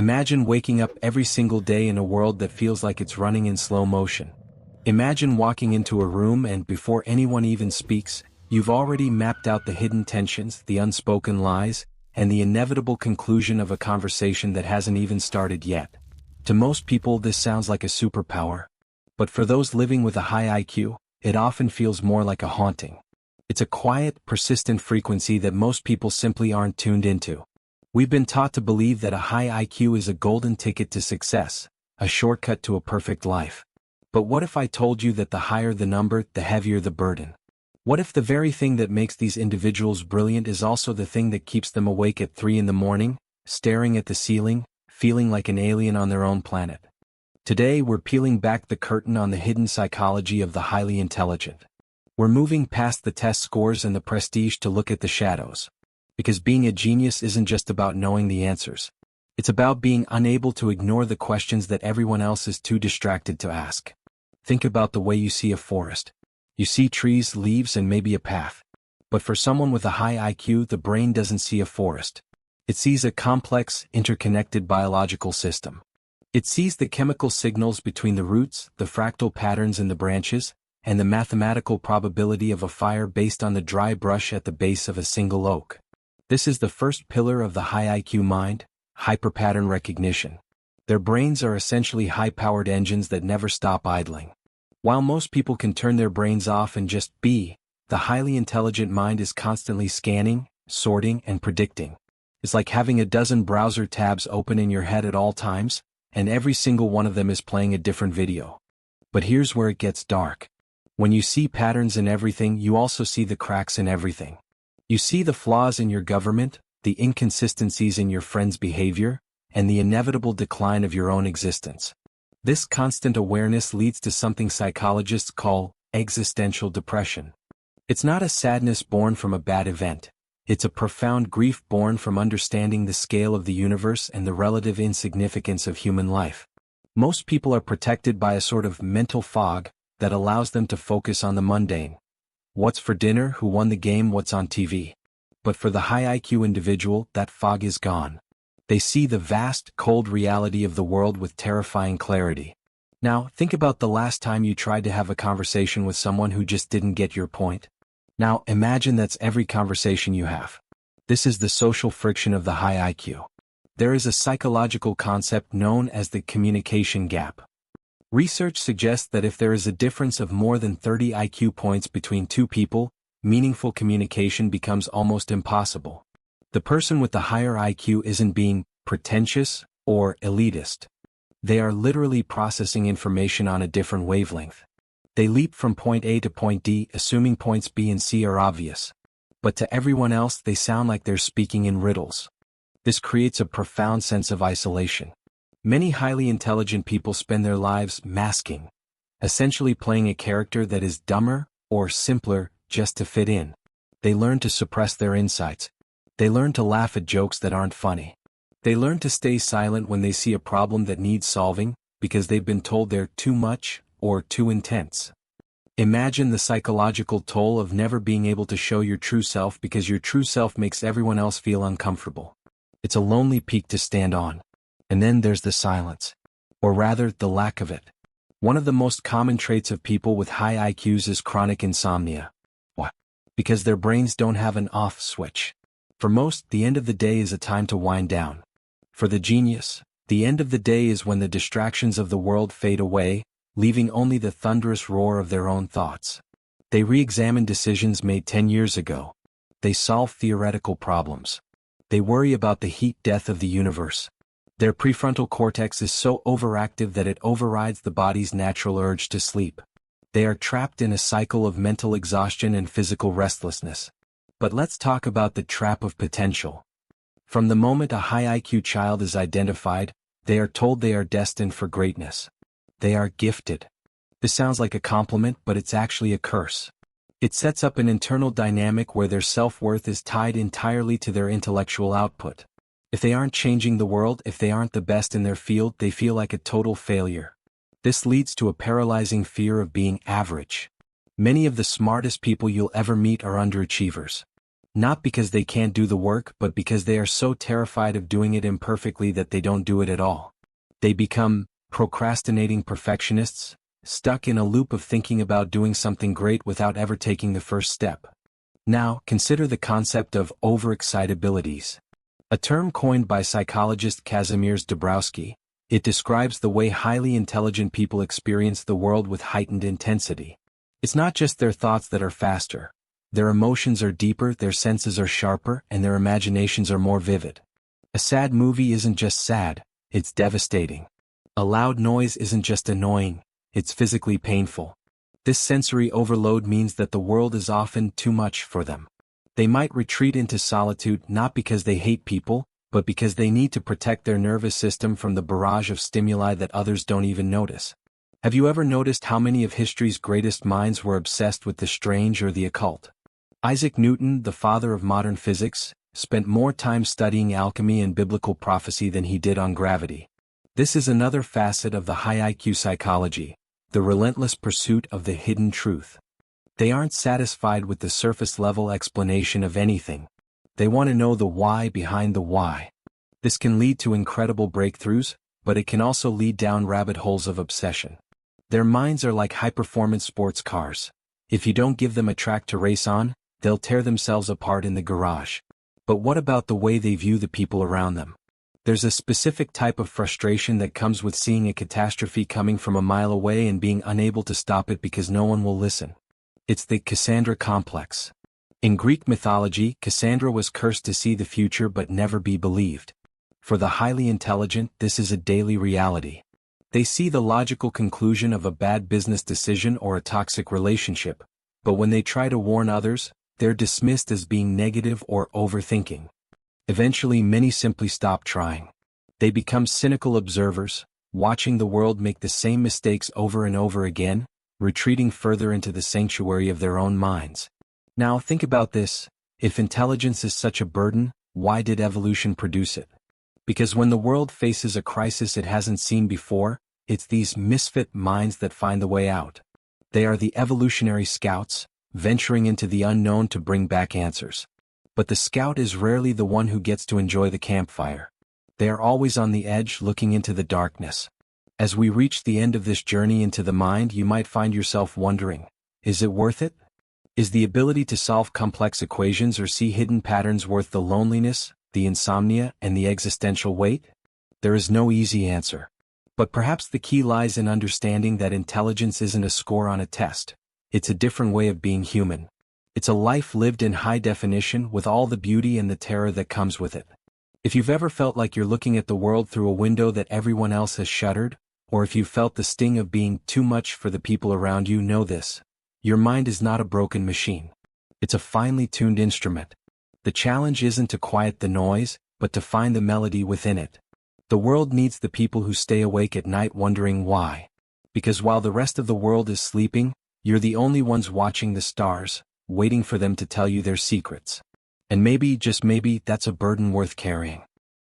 Imagine waking up every single day in a world that feels like it's running in slow motion. Imagine walking into a room and before anyone even speaks, you've already mapped out the hidden tensions, the unspoken lies, and the inevitable conclusion of a conversation that hasn't even started yet. To most people this sounds like a superpower. But for those living with a high IQ, it often feels more like a haunting. It's a quiet, persistent frequency that most people simply aren't tuned into. We've been taught to believe that a high IQ is a golden ticket to success, a shortcut to a perfect life. But what if I told you that the higher the number, the heavier the burden? What if the very thing that makes these individuals brilliant is also the thing that keeps them awake at 3 in the morning, staring at the ceiling, feeling like an alien on their own planet? Today we're peeling back the curtain on the hidden psychology of the highly intelligent. We're moving past the test scores and the prestige to look at the shadows. Because being a genius isn't just about knowing the answers. It's about being unable to ignore the questions that everyone else is too distracted to ask. Think about the way you see a forest. You see trees, leaves, and maybe a path. But for someone with a high IQ, the brain doesn't see a forest. It sees a complex, interconnected biological system. It sees the chemical signals between the roots, the fractal patterns in the branches, and the mathematical probability of a fire based on the dry brush at the base of a single oak. This is the first pillar of the high IQ mind, hyperpattern recognition. Their brains are essentially high-powered engines that never stop idling. While most people can turn their brains off and just be, the highly intelligent mind is constantly scanning, sorting, and predicting. It's like having a dozen browser tabs open in your head at all times, and every single one of them is playing a different video. But here's where it gets dark. When you see patterns in everything, you also see the cracks in everything. You see the flaws in your government, the inconsistencies in your friends' behavior, and the inevitable decline of your own existence. This constant awareness leads to something psychologists call existential depression. It's not a sadness born from a bad event. It's a profound grief born from understanding the scale of the universe and the relative insignificance of human life. Most people are protected by a sort of mental fog that allows them to focus on the mundane. What's for dinner, who won the game, what's on TV. But for the high IQ individual, that fog is gone. They see the vast, cold reality of the world with terrifying clarity. Now, think about the last time you tried to have a conversation with someone who just didn't get your point. Now, imagine that's every conversation you have. This is the social friction of the high IQ. There is a psychological concept known as the communication gap. Research suggests that if there is a difference of more than 30 IQ points between two people, meaningful communication becomes almost impossible. The person with the higher IQ isn't being pretentious or elitist. They are literally processing information on a different wavelength. They leap from point A to point D, assuming points B and C are obvious. But to everyone else, they sound like they're speaking in riddles. This creates a profound sense of isolation. Many highly intelligent people spend their lives masking, essentially playing a character that is dumber or simpler just to fit in. They learn to suppress their insights. They learn to laugh at jokes that aren't funny. They learn to stay silent when they see a problem that needs solving, because they've been told they're too much or too intense. Imagine the psychological toll of never being able to show your true self because your true self makes everyone else feel uncomfortable. It's a lonely peak to stand on. And then there's the silence. Or rather, the lack of it. One of the most common traits of people with high IQs is chronic insomnia. Why? Because their brains don't have an off switch. For most, the end of the day is a time to wind down. For the genius, the end of the day is when the distractions of the world fade away, leaving only the thunderous roar of their own thoughts. They re-examine decisions made 10 years ago. They solve theoretical problems. They worry about the heat death of the universe. Their prefrontal cortex is so overactive that it overrides the body's natural urge to sleep. They are trapped in a cycle of mental exhaustion and physical restlessness. But let's talk about the trap of potential. From the moment a high IQ child is identified, they are told they are destined for greatness. They are gifted. This sounds like a compliment, but it's actually a curse. It sets up an internal dynamic where their self-worth is tied entirely to their intellectual output. If they aren't changing the world, if they aren't the best in their field, they feel like a total failure. This leads to a paralyzing fear of being average. Many of the smartest people you'll ever meet are underachievers. Not because they can't do the work, but because they are so terrified of doing it imperfectly that they don't do it at all. They become procrastinating perfectionists, stuck in a loop of thinking about doing something great without ever taking the first step. Now, consider the concept of overexcitabilities. A term coined by psychologist Kazimierz Dabrowski. It describes the way highly intelligent people experience the world with heightened intensity. It's not just their thoughts that are faster. Their emotions are deeper, their senses are sharper, and their imaginations are more vivid. A sad movie isn't just sad, it's devastating. A loud noise isn't just annoying, it's physically painful. This sensory overload means that the world is often too much for them. They might retreat into solitude not because they hate people, but because they need to protect their nervous system from the barrage of stimuli that others don't even notice. Have you ever noticed how many of history's greatest minds were obsessed with the strange or the occult? Isaac Newton, the father of modern physics, spent more time studying alchemy and biblical prophecy than he did on gravity. This is another facet of the high IQ psychology, the relentless pursuit of the hidden truth. They aren't satisfied with the surface-level explanation of anything. They want to know the why behind the why. This can lead to incredible breakthroughs, but it can also lead down rabbit holes of obsession. Their minds are like high-performance sports cars. If you don't give them a track to race on, they'll tear themselves apart in the garage. But what about the way they view the people around them? There's a specific type of frustration that comes with seeing a catastrophe coming from a mile away and being unable to stop it because no one will listen. It's the Cassandra complex. In Greek mythology, Cassandra was cursed to see the future but never be believed. For the highly intelligent, this is a daily reality. They see the logical conclusion of a bad business decision or a toxic relationship, but when they try to warn others, they're dismissed as being negative or overthinking. Eventually, many simply stop trying. They become cynical observers, watching the world make the same mistakes over and over again, retreating further into the sanctuary of their own minds. Now think about this: if intelligence is such a burden, why did evolution produce it? Because when the world faces a crisis it hasn't seen before, it's these misfit minds that find the way out. They are the evolutionary scouts, venturing into the unknown to bring back answers. But the scout is rarely the one who gets to enjoy the campfire. They are always on the edge, looking into the darkness. As we reach the end of this journey into the mind, you might find yourself wondering, is it worth it? Is the ability to solve complex equations or see hidden patterns worth the loneliness, the insomnia, and the existential weight? There is no easy answer. But perhaps the key lies in understanding that intelligence isn't a score on a test. It's a different way of being human. It's a life lived in high definition with all the beauty and the terror that comes with it. If you've ever felt like you're looking at the world through a window that everyone else has shuttered, or if you've felt the sting of being too much for the people around you, know this: your mind is not a broken machine. It's a finely tuned instrument. The challenge isn't to quiet the noise, but to find the melody within it. The world needs the people who stay awake at night wondering why. Because while the rest of the world is sleeping, you're the only ones watching the stars, waiting for them to tell you their secrets. And maybe, just maybe, that's a burden worth carrying.